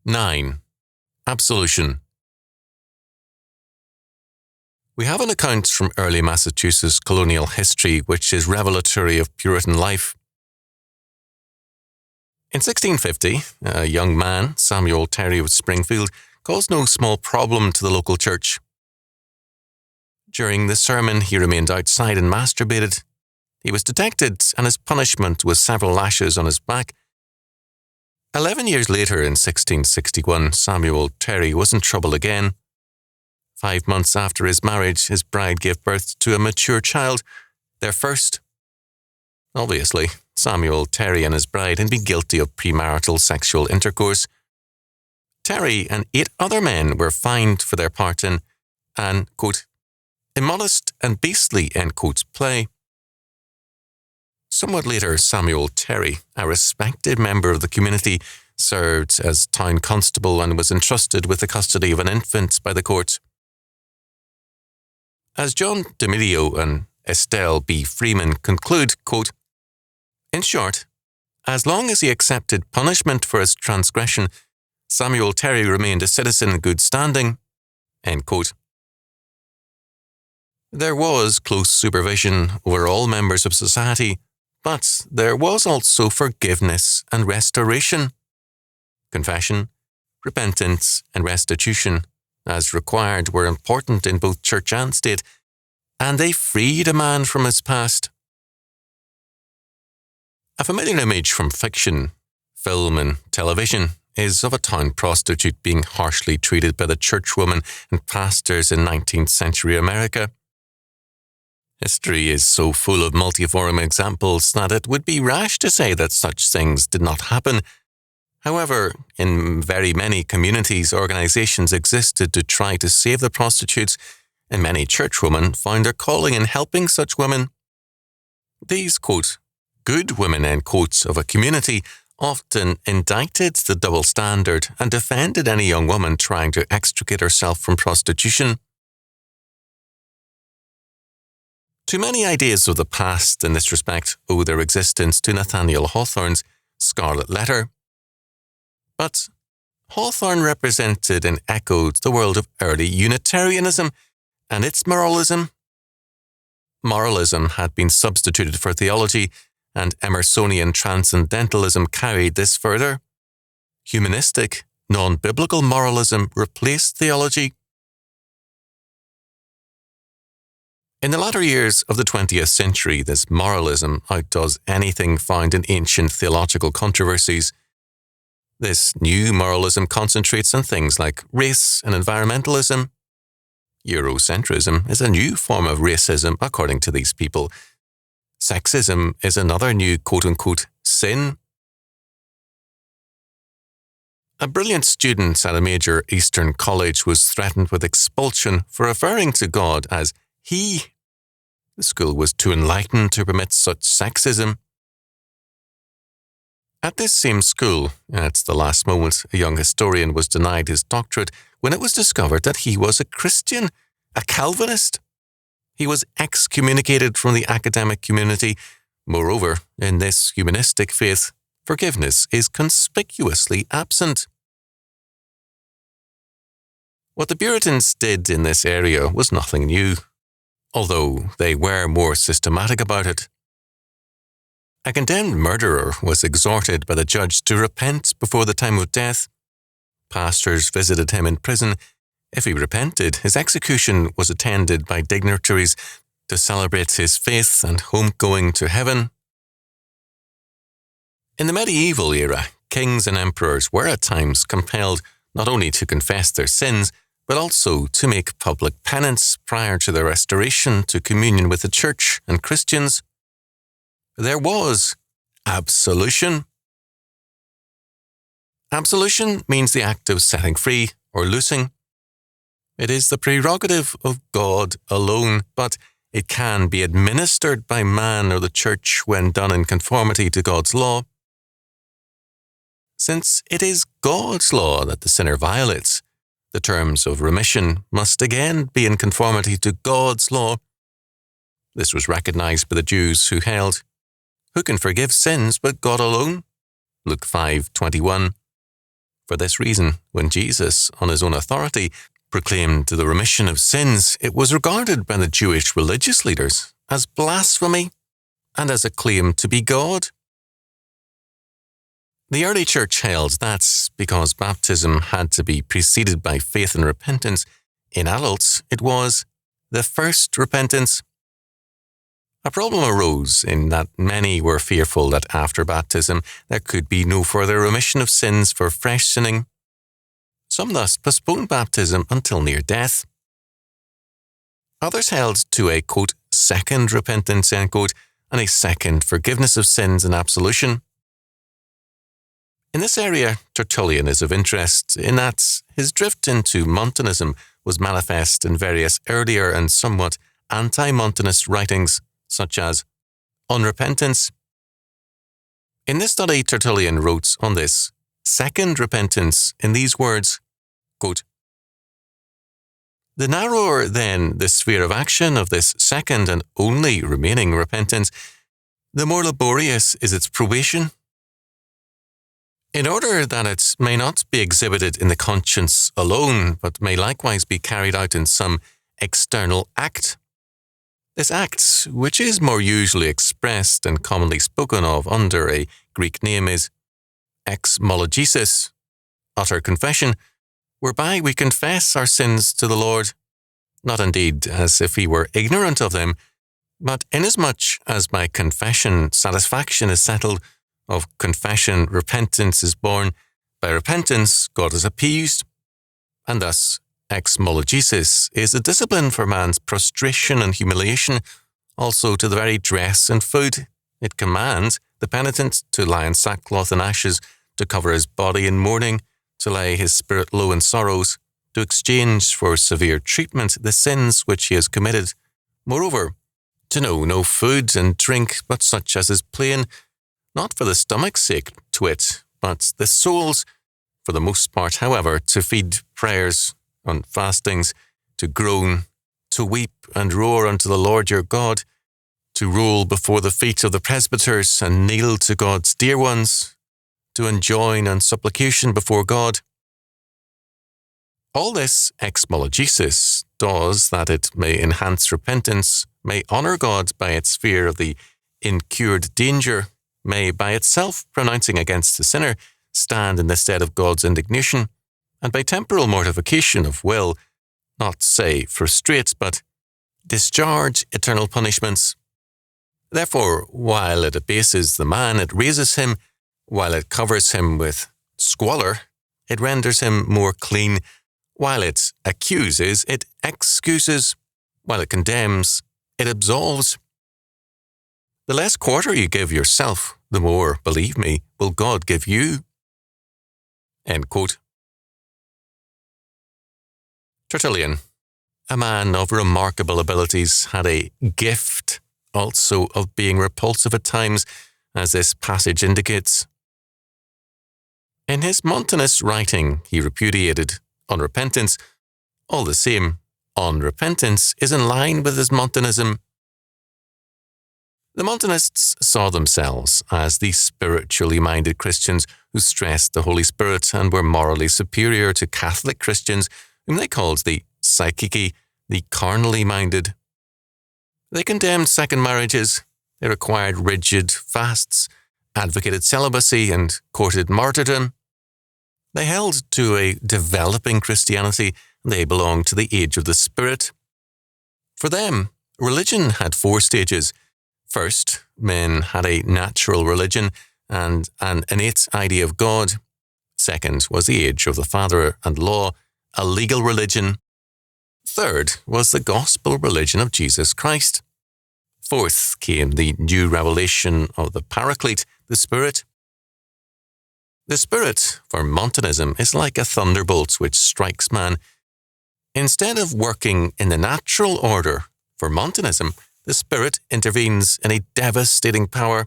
9. Absolution. We have an account from early Massachusetts colonial history which is revelatory of Puritan life. In 1650, a young man, Samuel Terry of Springfield, caused no small problem to the local church. During the sermon, he remained outside and masturbated. He was detected, and his punishment was several lashes on his back. 11 years later, in 1661, Samuel Terry was in trouble again. 5 months after his marriage, his bride gave birth to a mature child, their first. Obviously, Samuel Terry and his bride had been guilty of premarital sexual intercourse. Terry and 8 other men were fined for their part in an, quote, immodest and beastly, end quote, play. Somewhat later, Samuel Terry, a respected member of the community, served as town constable and was entrusted with the custody of an infant by the court. As John D'Amelio and Estelle B. Freeman conclude, quote, in short, as long as he accepted punishment for his transgression, Samuel Terry remained a citizen in good standing, end quote. There was close supervision over all members of society, but there was also forgiveness and restoration. Confession, repentance, and restitution, as required, were important in both church and state, and they freed a man from his past. A familiar image from fiction, film, and television is of a town prostitute being harshly treated by the churchwomen and pastors in 19th century America. History is so full of multiform examples that it would be rash to say that such things did not happen. However, in very many communities, organizations existed to try to save the prostitutes, and many churchwomen found their calling in helping such women. These, quote, good women, end quotes, of a community often indicted the double standard and defended any young woman trying to extricate herself from prostitution. Too many ideas of the past in this respect owe their existence to Nathaniel Hawthorne's Scarlet Letter. But Hawthorne represented and echoed the world of early Unitarianism and its moralism. Moralism had been substituted for theology, and Emersonian transcendentalism carried this further. Humanistic, non-biblical moralism replaced theology. In the latter years of the 20th century, this moralism outdoes anything found in ancient theological controversies. This new moralism concentrates on things like race and environmentalism. Eurocentrism is a new form of racism, according to these people. Sexism is another new quote-unquote sin. A brilliant student at a major Eastern college was threatened with expulsion for referring to God as He. The school was too enlightened to permit such sexism. At this same school, at the last moment, a young historian was denied his doctorate when it was discovered that he was a Christian, a Calvinist. He was excommunicated from the academic community. Moreover, in this humanistic faith, forgiveness is conspicuously absent. What the Puritans did in this area was nothing new, although they were more systematic about it. A condemned murderer was exhorted by the judge to repent before the time of death. Pastors visited him in prison. If he repented, his execution was attended by dignitaries to celebrate his faith and homegoing to heaven. In the medieval era, kings and emperors were at times compelled not only to confess their sins, but also to make public penance prior to their restoration to communion with the Church and Christians. There was absolution. Absolution means the act of setting free or loosing. It is the prerogative of God alone, but it can be administered by man or the Church when done in conformity to God's law. Since it is God's law that the sinner violates, the terms of remission must again be in conformity to God's law. This was recognized by the Jews who held, "Who can forgive sins but God alone?" Luke 5:21. For this reason, when Jesus, on his own authority, proclaimed the remission of sins, it was regarded by the Jewish religious leaders as blasphemy and as a claim to be God. The early church held that because baptism had to be preceded by faith and repentance, in adults it was the first repentance. A problem arose in that many were fearful that after baptism there could be no further remission of sins for fresh sinning. Some thus postponed baptism until near death. Others held to a, quote, second repentance, end quote, and a second forgiveness of sins and absolution. In this area, Tertullian is of interest in that his drift into Montanism was manifest in various earlier and somewhat anti-Montanist writings, such as On Repentance. In this study, Tertullian wrote on this second repentance in these words, quote, "The narrower, then, the sphere of action of this second and only remaining repentance, the more laborious is its probation. In order that it may not be exhibited in the conscience alone, but may likewise be carried out in some external act. This act, which is more usually expressed and commonly spoken of under a Greek name, is exmologesis, utter confession, whereby we confess our sins to the Lord, not indeed as if he were ignorant of them, but inasmuch as by confession satisfaction is settled, of confession repentance is born, by repentance God is appeased, and thus exmologesis is a discipline for man's prostration and humiliation, also to the very dress and food. It commands the penitent to lie in sackcloth and ashes, to cover his body in mourning, to lay his spirit low in sorrows, to exchange for severe treatment the sins which he has committed. Moreover, to know no food and drink but such as is plain, not for the stomach's sake, to wit, but the soul's, for the most part, however, to feed prayers on fastings, to groan, to weep and roar unto the Lord your God, to roll before the feet of the presbyters and kneel to God's dear ones, to enjoin on supplication before God. All this exmologesis does that it may enhance repentance, may honour God by its fear of the incurred danger, may by itself, pronouncing against the sinner, stand in the stead of God's indignation, and by temporal mortification of will, not say frustrate, but discharge eternal punishments. Therefore, while it abases the man, it raises him, while it covers him with squalor, it renders him more clean, while it accuses, it excuses, while it condemns, it absolves. The less quarter you give yourself, the more, believe me, will God give you." End quote. Tertullian, a man of remarkable abilities, had a gift also of being repulsive at times, as this passage indicates. In his Montanist writing, he repudiated On Repentance. All the same, On Repentance is in line with his Montanism. The Montanists saw themselves as the spiritually minded Christians who stressed the Holy Spirit and were morally superior to Catholic Christians, whom they called the psychici, the carnally minded. They condemned second marriages, they required rigid fasts, advocated celibacy, and courted martyrdom. They held to a developing Christianity, and they belonged to the age of the Spirit. For them, religion had 4 stages. First, men had a natural religion and an innate idea of God. Second was the age of the Father and Law, a legal religion. Third was the gospel religion of Jesus Christ. Fourth came the new revelation of the Paraclete, the Spirit. The Spirit, for Montanism, is like a thunderbolt which strikes man. Instead of working in the natural order, for Montanism, the Spirit intervenes in a devastating power.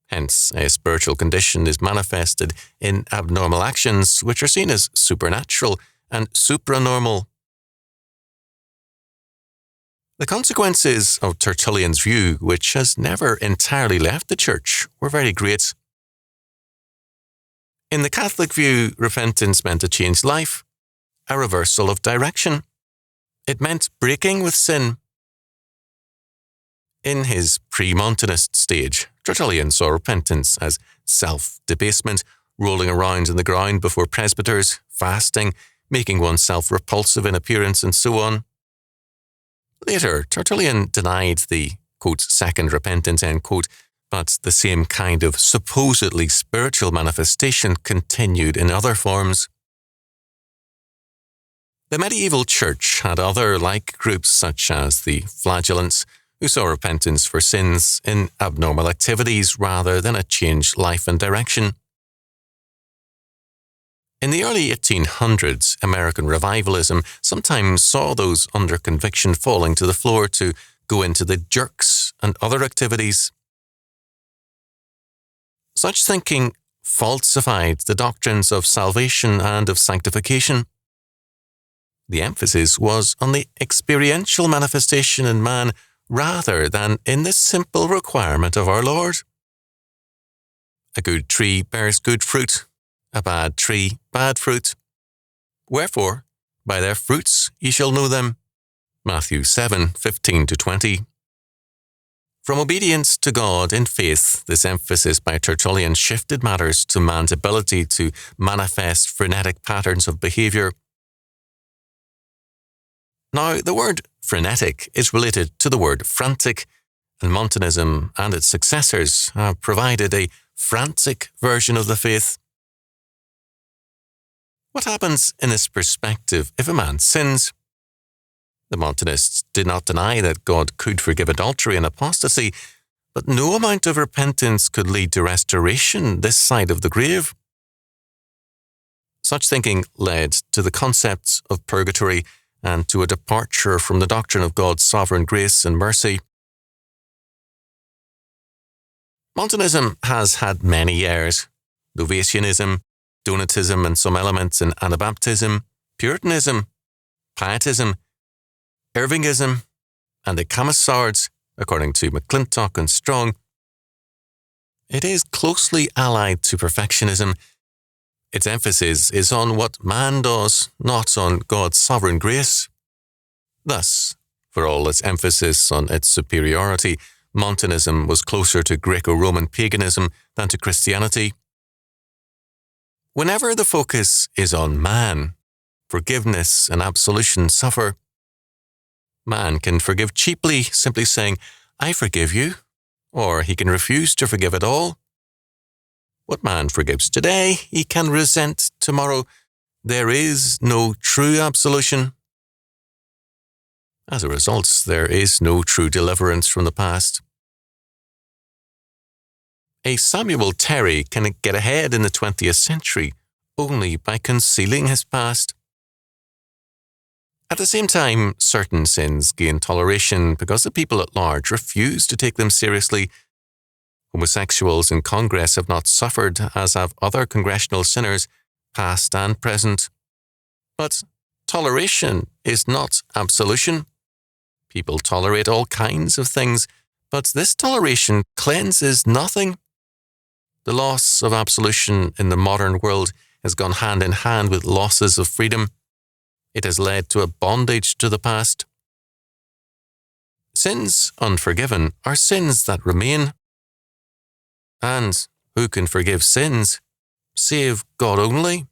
Hence, a spiritual condition is manifested in abnormal actions which are seen as supernatural and supranormal. The consequences of Tertullian's view, which has never entirely left the Church, were very great. In the Catholic view, repentance meant a changed life, a reversal of direction. It meant breaking with sin. In his pre-Montanist stage, Tertullian saw repentance as self-debasement, rolling around in the ground before presbyters, fasting, making oneself repulsive in appearance, and so on. Later, Tertullian denied the, quote, second repentance, end quote, but the same kind of supposedly spiritual manifestation continued in other forms. The medieval church had other like groups such as the Flagellants, who saw repentance for sins in abnormal activities rather than a changed life and direction. In the early 1800s, American revivalism sometimes saw those under conviction falling to the floor to go into the jerks and other activities. Such thinking falsified the doctrines of salvation and of sanctification. The emphasis was on the experiential manifestation in man rather than in the simple requirement of our Lord. A good tree bears good fruit, a bad tree bad fruit. Wherefore, by their fruits ye shall know them. Matthew 7:15-20. From obedience to God in faith, this emphasis by Tertullian shifted matters to man's ability to manifest frenetic patterns of behaviour. Now, the word frenetic is related to the word frantic, and Montanism and its successors have provided a frantic version of the faith. What happens in this perspective if a man sins? The Montanists did not deny that God could forgive adultery and apostasy, but no amount of repentance could lead to restoration this side of the grave. Such thinking led to the concepts of purgatory and to a departure from the doctrine of God's sovereign grace and mercy. Montanism has had many heirs: Novatianism, Donatism and some elements in Anabaptism, Puritanism, Pietism, Irvingism, and the Camisards, according to McClintock and Strong. It is closely allied to perfectionism. Its emphasis is on what man does, not on God's sovereign grace. Thus, for all its emphasis on its superiority, Montanism was closer to Greco-Roman paganism than to Christianity. Whenever the focus is on man, forgiveness and absolution suffer. Man can forgive cheaply, simply saying, "I forgive you," or he can refuse to forgive at all. What man forgives today, he can resent tomorrow. There is no true absolution. As a result, there is no true deliverance from the past. A Samuel Terry can get ahead in the 20th century only by concealing his past. At the same time, certain sins gain toleration because the people at large refuse to take them seriously. Homosexuals in Congress have not suffered as have other congressional sinners, past and present. But toleration is not absolution. People tolerate all kinds of things, but this toleration cleanses nothing. The loss of absolution in the modern world has gone hand in hand with losses of freedom. It has led to a bondage to the past. Sins unforgiven are sins that remain. And who can forgive sins, save God only?